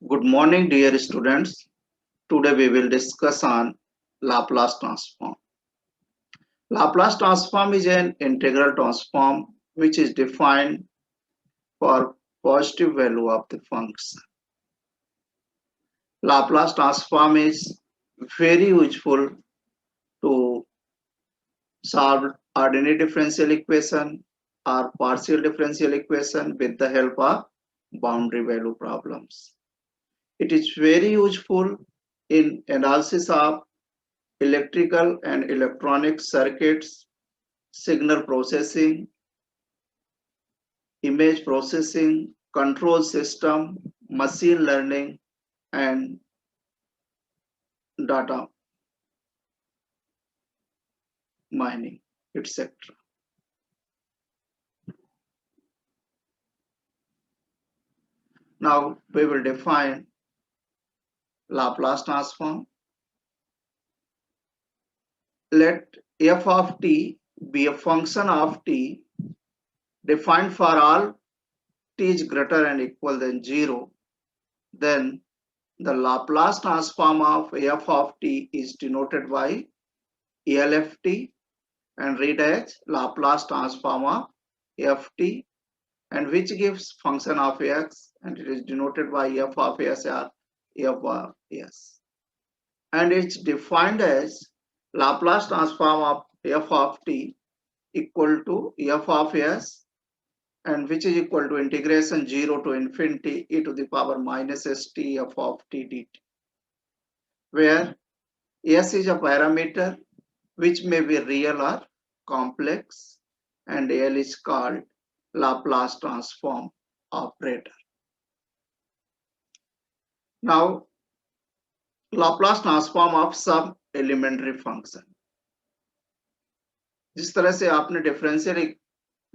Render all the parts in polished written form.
Good morning, dear students. Today we will discuss on Laplace transform. Laplace transform is an integral transform which is defined for positive value of the function. Laplace transform is very useful to solve ordinary differential equation or partial differential equation with the help of boundary value problems. It is very useful in analysis of electrical and electronic circuits, signal processing, image processing, control system, machine learning, and data mining, etc. Now we will define Laplace transform. Let f of t be a function of t defined for all t is greater and equal than 0. Then the Laplace transform of f of t is denoted by LFT and read as Laplace transform of ft, and which gives function of x, and it is denoted by f of s or f of s, and it's defined as Laplace transform of f of t equal to f of s, and which is equal to integration 0 to infinity e to the power minus st f of t dt, where s is a parameter which may be real or complex, and L is called Laplace transform operator. Now, Laplace transform of some elementary function. जिस तरह से आपने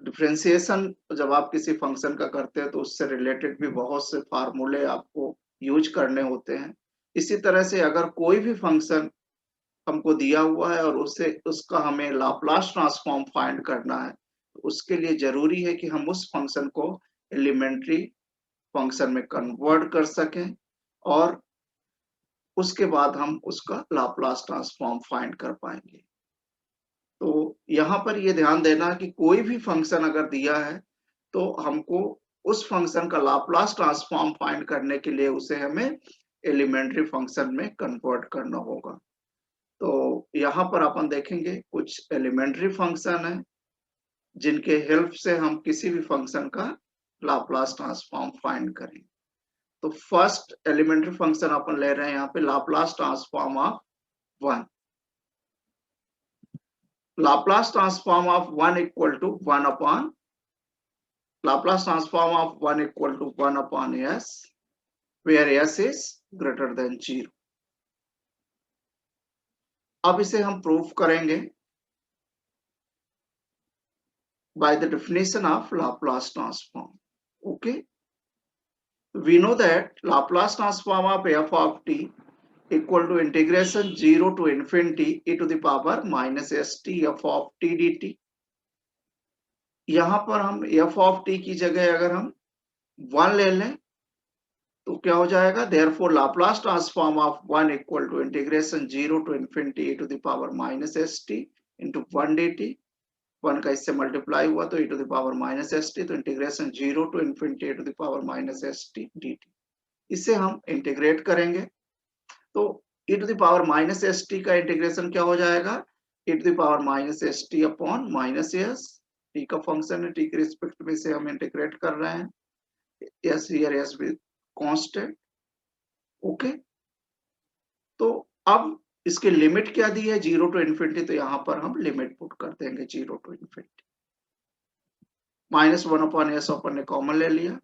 differentiation जब आप किसी function का करते हैं तो उससे रिलेटेड भी बहुत से फार्मूले आपको यूज करने होते हैं, इसी तरह से अगर कोई भी फंक्शन हमको दिया हुआ है और उसका हमें लाप्लास ट्रांसफॉर्म फाइंड करना है, तो उसके लिए जरूरी है कि हम उस फंक्शन को एलिमेंट्री फंक्शन में कन्वर्ट कर सकें और उसके बाद हम उसका लाप्लास ट्रांसफॉर्म फाइंड कर पाएंगे। तो यहाँ पर ये ध्यान देना कि कोई भी फंक्शन अगर दिया है तो हमको उस फंक्शन का लाप्लास ट्रांसफॉर्म फाइंड करने के लिए उसे हमें एलिमेंट्री फंक्शन में कन्वर्ट करना होगा। तो यहाँ पर अपन देखेंगे कुछ एलिमेंट्री फंक्शन है जिनके हेल्प से हम किसी भी फंक्शन का लाप्लास ट्रांसफॉर्म फाइंड करें। तो फर्स्ट एलिमेंट्री फंक्शन अपन ले रहे हैं यहाँ पे Laplace transform of 1। Laplace transform of 1 equal to 1 upon Laplace transform of 1 equal to 1 upon s, where s is greater than 0। अब इसे हम प्रूफ करेंगे by the definition of Laplace transform. Okay, we know that Laplace transform of f of t equal to integration 0 to infinity e to the power minus st f of t dt। यहाँ पर हम f of t की जगह अगर हम 1 ले लें तो क्या हो जाएगा, therefore Laplace transform of 1 equal to integration 0 to infinity e to the power minus st into 1 dt। 1 का इससे मल्टीप्लाई हुआ तो e to the power minus s t, तो integration 0 to infinity e to the power minus s t d t. इसे हम integrate करेंगे तो e to the power minus s t का इंटीग्रेशन क्या हो जाएगा, e to the power minus s t upon minus s, t का function है, टी के रिस्पेक्ट में से हम इंटीग्रेट कर रहे हैं, s here s with constant. Okay, तो अब इसकी लिमिट क्या दी है, 0 टू इन्फिनिटी, तो यहां पर हम लिमिट पुट कर देंगे 0 to infinity. Minus 1 upon s अपन ने कॉमन ले लिया।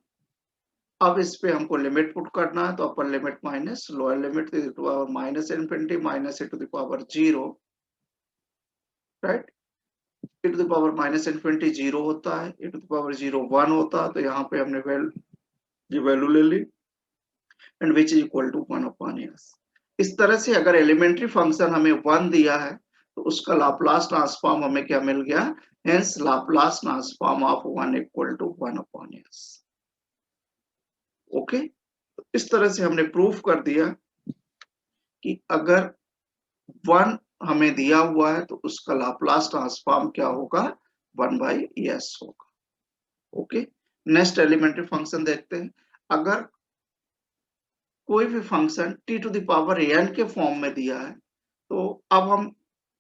अब इस पे हमको लिमिट पुट करना है तो upper limit minus lower limit to the power minus infinity minus a to the power 0, right. A to the power minus infinity 0 होता है, ए टू द पावर 0 1 होता है, तो यहाँ पे हमने वैल्यू ले ली and which is equal to 1 upon s. इस तरह से अगर एलिमेंट्री फंक्शन हमें 1 दिया है तो उसका लाप्लास ट्रांसफॉर्म हमें क्या मिल गया, hence Laplace transform of 1 equal to 1 upon s। Okay, तो इस तरह से हमने प्रूफ कर दिया कि अगर 1 हमें दिया हुआ है तो उसका लाप्लास ट्रांसफॉर्म क्या होगा, 1/s होगा। ओके, नेक्स्ट एलिमेंट्री फंक्शन देखते हैं। अगर कोई भी function t to the power n के फॉर्म में दिया है तो अब हम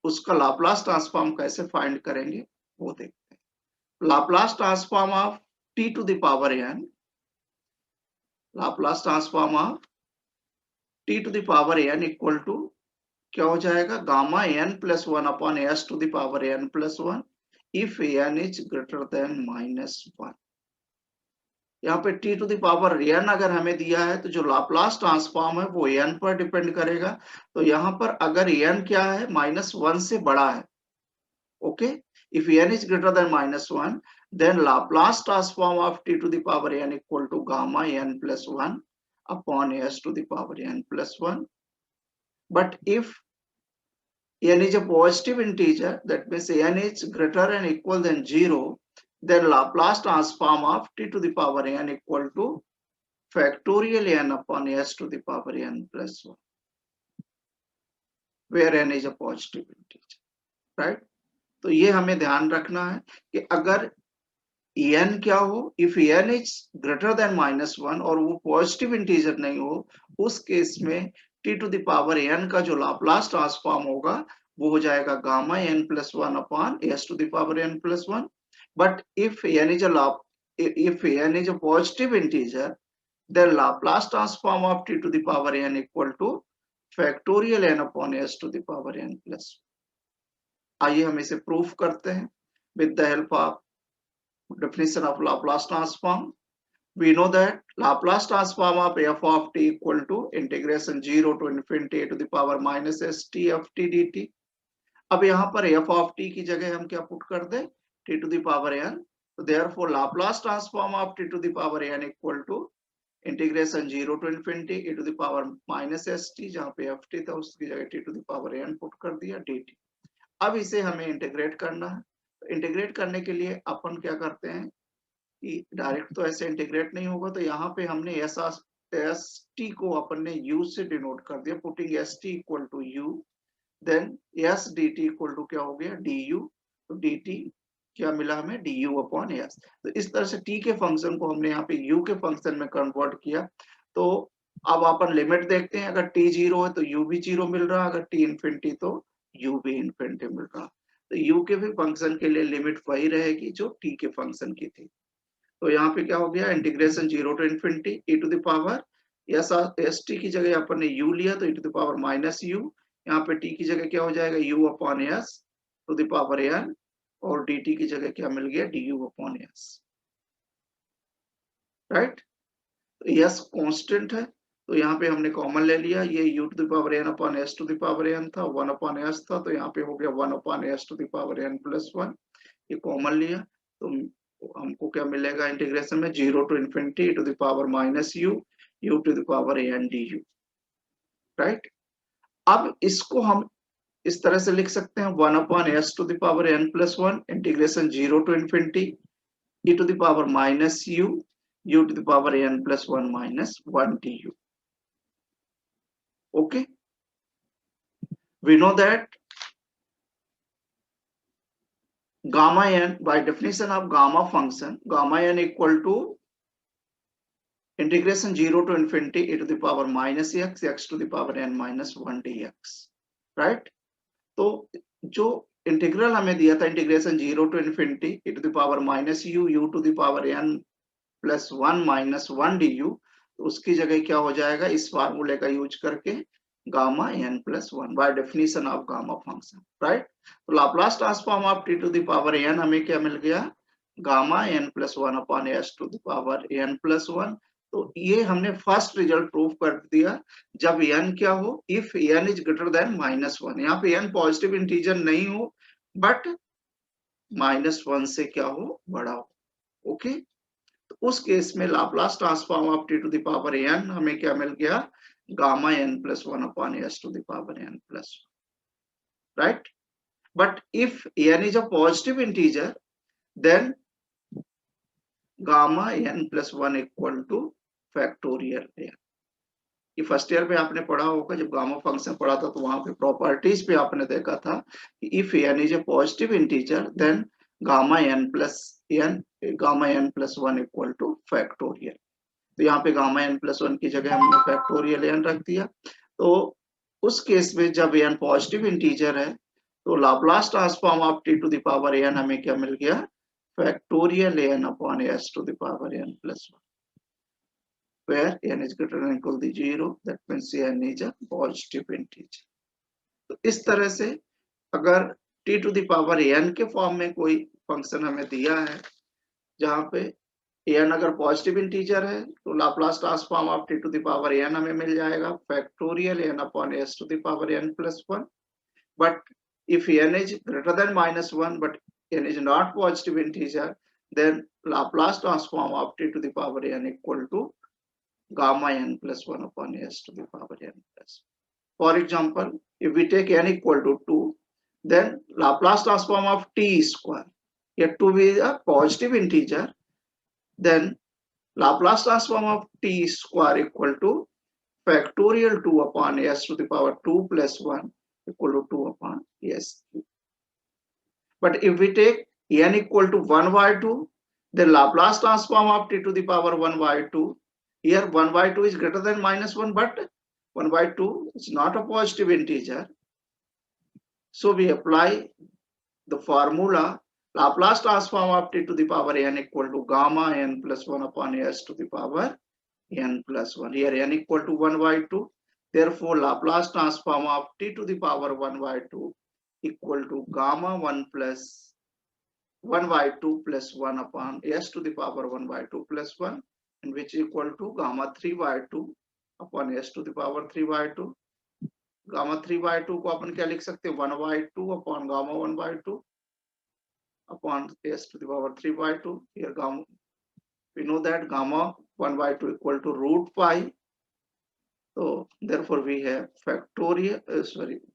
उसका लाप्लास ट्रांसफॉर्म कैसे फाइंड करेंगे वो देखते हैं। Laplace transform of t to the power n, Laplace transform of t to the power n equal to क्या हो जाएगा, gamma n plus 1 upon s to the power n plus 1 if n is greater than -1। यहाँ पे t to the power n अगर हमें दिया है तो जो लाप्लास ट्रांसफॉर्म है वो n पर डिपेंड करेगा। तो यहाँ पर अगर n क्या है, -1 से बड़ा है, okay, if n is greater than -1 then Laplace transform of t to the power n equal to gamma n plus 1 upon s to the power n plus 1. But if n is a positive integer, that means n is greater and equal than 0, then Laplace transform of t to the power n equal to factorial n upon s to the power n plus 1, where n is a positive integer, right? तो ये हमें ध्यान रखना है कि अगर n क्या हो, if n is greater than -1 और वो पॉजिटिव इंटीजर नहीं हो, उस केस में t to the power n का जो लाप्लास ट्रांसफॉर्म होगा वो हो जाएगा gamma n plus 1 upon s to the power n plus 1। But if n is a positive integer then Laplace transform of t to the power n equal to factorial n upon s to the power n plus। आइए हम इसे proof करते हैं with the help of definition of Laplace transform. We know that Laplace transform of f of t equal to integration 0 to infinity to the power minus st of t dt। अब यहाँ पर f of t की जगह हम क्या put कर दे, t to the power n। तो therefore Laplace transform of t to the power n equal to integration 0 to infinity e to the power minus st, जहां पे ft था उसकी जगह t to the power n put कर दिया dt। अब इसे हमें इंटीग्रेट करना है। तो इंटीग्रेट करने के लिए अपन क्या करते हैं कि डायरेक्ट तो ऐसे इंटीग्रेट नहीं होगा, तो यहाँ पे हमने st को अपन ने u से डिनोट कर दिया, putting st equal to u, then s dt equal to क्या हो गया du। तो dt क्या मिला हमें, du अपॉन s। तो इस तरह से t के फंक्शन को हमने यहाँ पे u के फंक्शन में कन्वर्ट किया। तो अब अपन लिमिट देखते हैं, अगर t 0 है तो u भी 0 मिल रहा, अगर t इन्फिनिटी तो u भी इन्फिनिटी मिल रहा। तो u के भी फंक्शन के लिए लिमिट वही रहेगी जो t के फंक्शन की थी। तो यहाँ पे क्या हो गया, integration 0 to infinity e to the power s t की जगह अपन ने u लिया तो e to the power minus u, यहाँ पे t की जगह क्या हो जाएगा u upon s to the power n, और dt की जगह क्या मिल गया du अपॉन s, राइट। तो s कांस्टेंट है तो यहाँ पे हमने कॉमन ले लिया, ये u to the power n upon s to the power n था, 1 अपॉन s था, तो यहाँ पे हो गया 1 upon s to the power n plus 1, ये कॉमन लिया तो हमको क्या मिलेगा, इंटीग्रेशन में 0 to infinity to the power minus u to the power n du, right. अब इसको हम इस तरह से लिख सकते हैं 1 upon s to the power n plus 1 integration 0 to infinity e to the power minus u to the power n plus 1 minus 1 du। Okay, we know that gamma n, by definition of gamma function, gamma n equal to integration 0 to infinity e to the power minus x to the power n minus 1 dx, right। तो जो integral हमें दिया था integration 0 to infinity e to the power minus u to the power n plus 1 minus 1 du, तो उसकी जगह क्या हो जाएगा, इस फार्मूले का यूज करके gamma n plus 1 by definition of gamma function, right. तो Laplace transform of t to the power n हमें क्या मिल गया, gamma n plus 1 upon s to the power n plus 1। तो ये हमने फर्स्ट रिजल्ट प्रूव कर दिया जब n क्या हो, if n is greater than -1। यहाँ पे n पॉजिटिव इंटीजर नहीं हो बट -1 से क्या हो, बड़ा हो, ओके। तो उस केस में Laplace transform of t to the power n हमें क्या मिल गया, gamma n plus 1 upon s to the power n plus 1, right. But if n is a positive integer then gamma n plus 1 equal to factorial n, ये first year में आपने पढ़ा होगा, जब गामा फंक्शन पढ़ा था तो वहां पे प्रॉपर्टीज पे आपने देखा था कि if n is a positive integer then gamma n plus 1 equal to factorial. तो यहाँ पे गामा n प्लस 1 की जगह हमने फैक्टोरियल n रख दिया। तो उस केस में जब n पॉजिटिव इंटीजर है तो Laplace transform of t to the power n हमें क्या मिल गया, factorial n upon s to the power n plus 1, where n is greater than equal to 0, that means n is a positive integer। तो इस तरह से अगर t to the power n के फॉर्म में कोई फंक्शन हमें दिया है जहां पे n अगर पॉजिटिव इंटीजर है तो Laplace transform of t to the power n हमें मिल जाएगा factorial n upon s to the power n plus 1। But if n is greater than -1 but n is not positive integer, then Laplace transform of t to the power n equal to gamma n plus 1 upon s to the power n plus. For example, if we take n equal to 2, then Laplace transform of t square, here 2 is a positive integer, then Laplace transform of t square equal to factorial 2 upon s to the power 2 plus 1 equal to 2 upon s. But if we take n equal to 1 by 2, then Laplace transform of t to the power 1 by 2. Here 1 by 2 is greater than -1, but 1 by 2 is not a positive integer. So we apply the formula Laplace transform of t to the power n equal to gamma n plus 1 upon s to the power n plus 1. Here n equal to 1 by 2. Therefore, Laplace transform of t to the power 1 by 2 equal to gamma 1 plus 1 by 2 plus 1 upon s to the power 1 by 2 plus 1, and which equal to gamma 3 by 2 upon s to the power 3 by 2. Gamma 3 by 2 को अपन क्या लिख सकते हैं, 1 by 2 upon gamma 1 by 2 upon s to the power 3 by 2. Here gamma, we know that gamma 1 by 2 equal to root pi. So therefore we have factorial,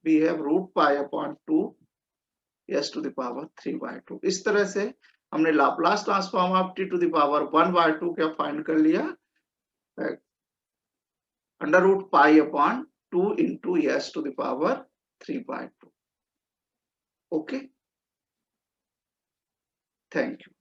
we have root pi upon 2 s to the power 3 by 2. इस तरह से हमने Laplace transform of t to the power 1 by 2 क्या find कर लिया, under root pi upon 2 into s to the power 3 by 2. Okay, thank you.